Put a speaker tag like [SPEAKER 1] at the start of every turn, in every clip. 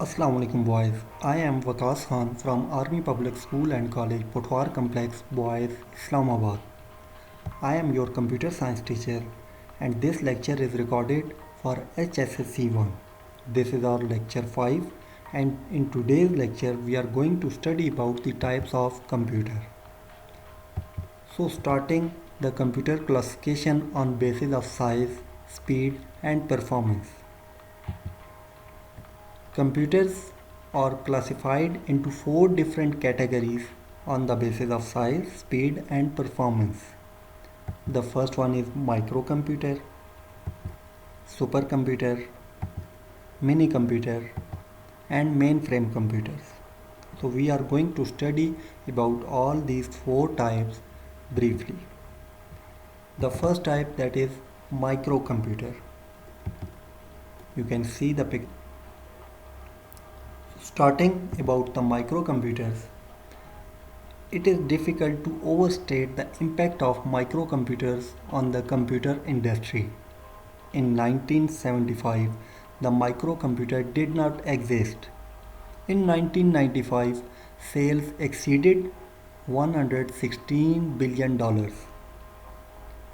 [SPEAKER 1] Assalamu alaikum boys. I am Waqas Khan from Army Public School and College, Potwar Complex, Boys, Islamabad. I am your computer science teacher and this lecture is recorded for HSSC 1. This is our lecture 5 and in today's lecture we are going to study about the types of computer. So starting the computer classification on basis of size, speed and performance. Computers are classified into four different categories on the basis of size, speed and performance. The first one is microcomputer, supercomputer, mini computer and mainframe computers. So we are going to study about all these four types briefly. The first type, that is microcomputer. You can see the picture. Starting about the microcomputers, it is difficult to overstate the impact of microcomputers on the computer industry. In 1975, the microcomputer did not exist. In 1995, sales exceeded $116 billion.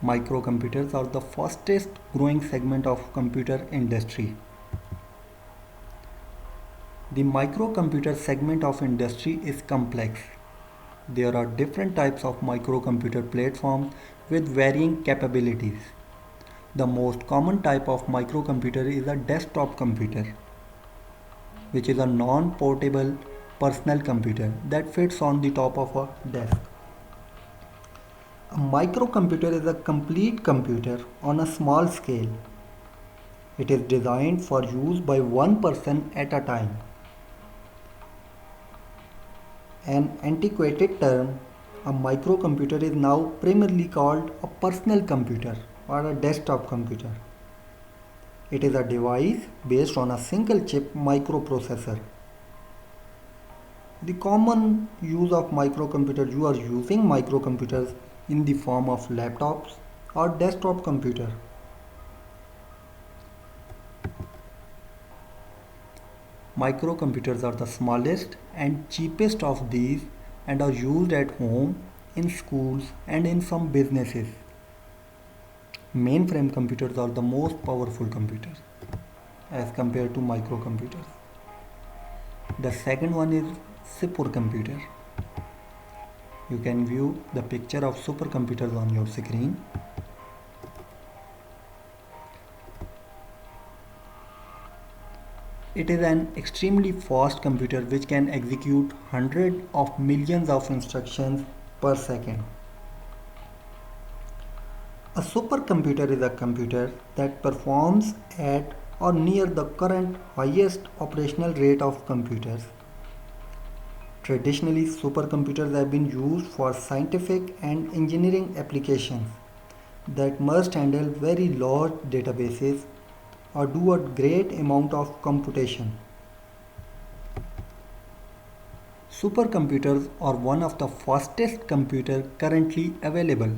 [SPEAKER 1] Microcomputers are the fastest growing segment of computer industry. The microcomputer segment of industry is complex. There are different types of microcomputer platforms with varying capabilities. The most common type of microcomputer is a desktop computer, which is a non-portable personal computer that fits on the top of a desk. A microcomputer is a complete computer on a small scale. It is designed for use by one person at a time. An antiquated term, a microcomputer is now primarily called a personal computer or a desktop computer. It is a device based on a single chip microprocessor. The common use of microcomputer, you are using microcomputers in the form of laptops or desktop computer. Microcomputers are the smallest and cheapest of these and are used at home, in schools and in some businesses. Mainframe computers are the most powerful computers as compared to microcomputers. The second one is supercomputer. You can view the picture of supercomputers on your screen. It is an extremely fast computer which can execute hundreds of millions of instructions per second. A supercomputer is a computer that performs at or near the current highest operational rate of computers. Traditionally, supercomputers have been used for scientific and engineering applications that must handle very large databases or do a great amount of computation. Supercomputers are one of the fastest computers currently available.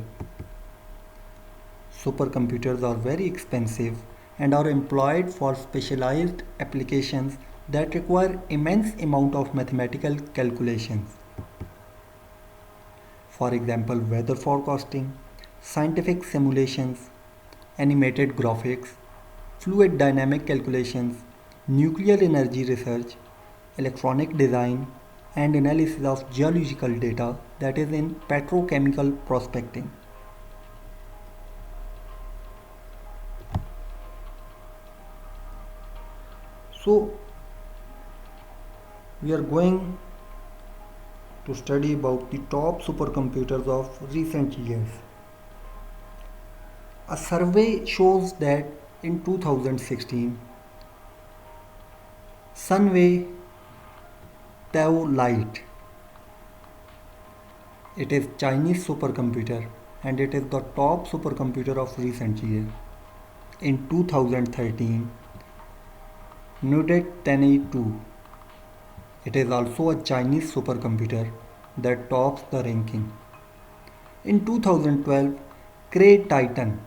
[SPEAKER 1] Supercomputers are very expensive and are employed for specialized applications that require immense amount of mathematical calculations. For example, weather forecasting, scientific simulations, animated graphics, fluid dynamic calculations, nuclear energy research, electronic design, and analysis of geological data, that is in petrochemical prospecting. So we are going to study about the top supercomputers of recent years. A survey shows that in 2016, Sunway Tau Lite, it is Chinese supercomputer and it is the top supercomputer of recent years. In 2013, Nudet Tenei 2, it is also a Chinese supercomputer that tops the ranking. In 2012, Cray Titan,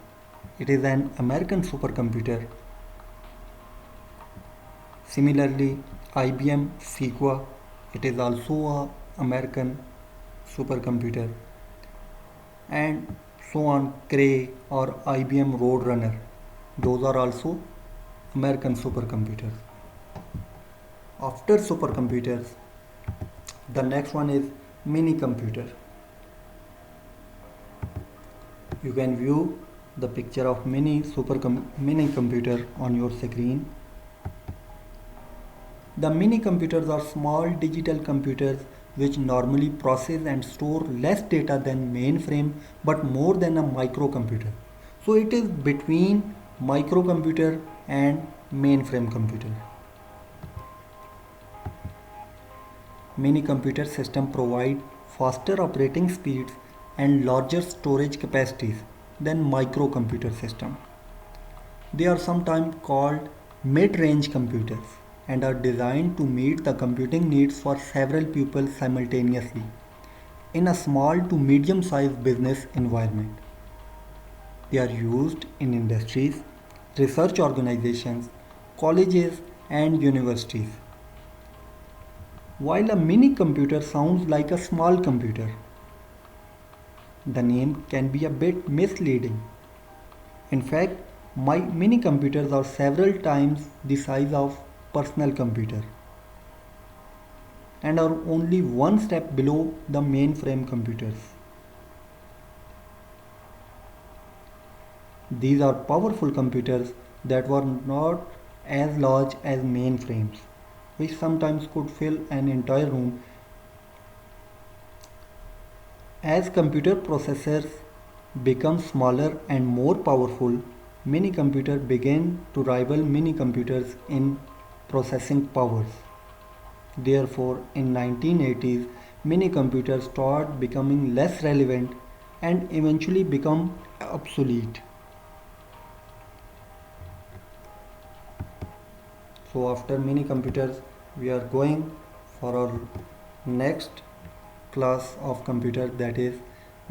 [SPEAKER 1] it is an American supercomputer. Similarly, IBM Sequoia, it is also a American supercomputer, and so on. Cray or IBM Roadrunner, those are also American supercomputers. After supercomputers, the next one is mini computer. You can view the picture of mini computer on your screen. The mini computers are small digital computers which normally process and store less data than mainframe but more than a microcomputer. So it is between microcomputer and mainframe computer. Mini computer system provide faster operating speeds and larger storage capacities than microcomputer system. They are sometimes called mid-range computers and are designed to meet the computing needs for several people simultaneously in a small to medium-sized business environment. They are used in industries, research organizations, colleges, and universities. While a mini computer sounds like a small computer, the name can be a bit misleading. In fact, my mini computers are several times the size of personal computer and are only one step below the mainframe computers. These are powerful computers that were not as large as mainframes, which sometimes could fill an entire room. As computer processors become smaller and more powerful, mini computers began to rival mini computers in processing powers. Therefore, in 1980s, mini computers started becoming less relevant and eventually become obsolete. So after mini computers, we are going for our next class of computer, that is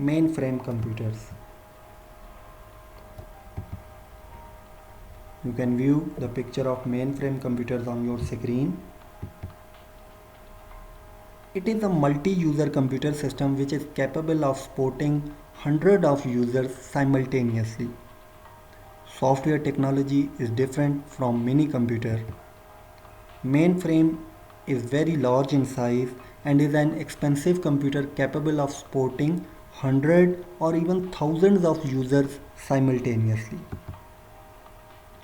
[SPEAKER 1] mainframe computers. You can view the picture of mainframe computers on your screen. It is a multi-user computer system which is capable of supporting hundreds of users simultaneously. Software technology is different from mini computer. Mainframe is very large in size and is an expensive computer capable of supporting hundreds or even thousands of users simultaneously.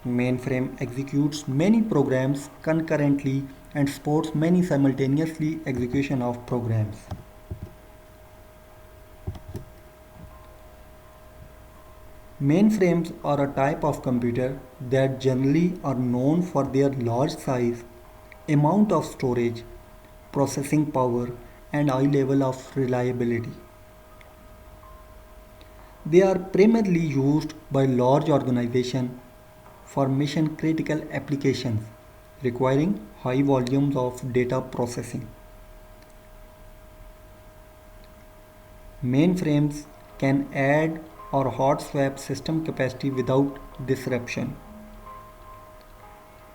[SPEAKER 1] Mainframe executes many programs concurrently and supports many simultaneously execution of programs. Mainframes are a type of computer that generally are known for their large size, amount of storage, processing power, and high level of reliability. They are primarily used by large organizations for mission critical applications requiring high volumes of data processing. Mainframes can add or hot swap system capacity without disruption.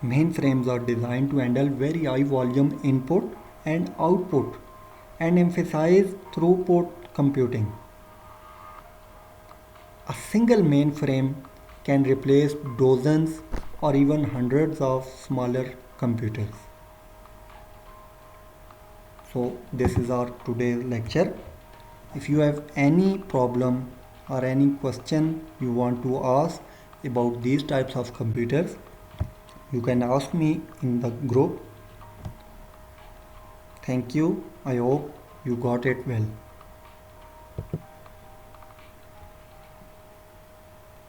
[SPEAKER 1] Mainframes are designed to handle very high volume input and output and emphasize throughput computing. A single mainframe can replace dozens or even hundreds of smaller computers. So this is our today's lecture. If you have any problem or any question you want to ask about these types of computers, you can ask me in the group. Thank you. I hope you got it well.